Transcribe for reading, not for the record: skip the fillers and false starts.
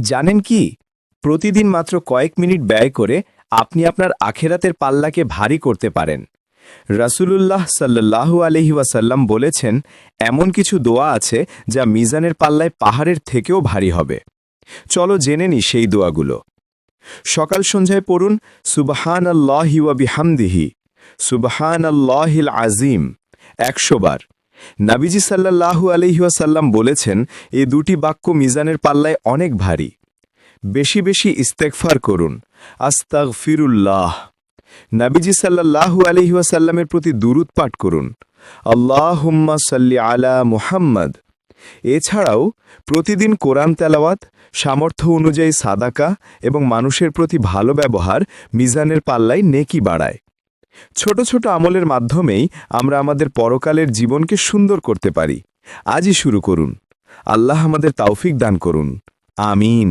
জানেন কি, প্রতিদিন মাত্র কয়েক মিনিট ব্যয় করে আপনি আপনার আখেরাতের পাল্লাকে ভারী করতে পারেন। রাসূলুল্লাহ সাল্লাল্লাহু আলাইহি ওয়াসাল্লাম বলেছেন, এমন কিছু দোয়া আছে যা মিজানের পাল্লায় পাহাড়ের থেকেও ভারী হবে। চলো জেনে নি সেই দোয়াগুলো। সকাল সন্ধ্যায় পড়ুন সুবহানাল্লাহি ওয়া বিহামদিহি, সুবহানাল্লাহিল আযীম ১০০ বার। নবীজি সাল্লাল্লাহু আলাইহি ওয়াসাল্লাম বলেছেন, এই দুটি বাক্য মিজানের পাল্লায় অনেক ভারী। বেশি বেশি ইস্তেগফার করুন, আস্তাগফিরুল্লাহ। নবীজি সাল্লাল্লাহু আলাইহি ওয়াসাল্লামের প্রতি দুরূদ পাঠ করুন, আল্লাহুম্মা সাল্লি আলা মুহাম্মদ। এছাড়াও প্রতিদিন কোরআন তেলাওয়াত, সামর্থ্য অনুযায়ী সাদাকা এবং মানুষের প্রতি ভালো ব্যবহার মিজানের পাল্লায় নেকি বাড়ায়। ছোট ছোট আমলের মাধ্যমেই আমরা আমাদের পরকালের জীবনকে সুন্দর করতে পারি। আজই শুরু করুন। আল্লাহ আমাদের তৌফিক দান করুন। আমিন।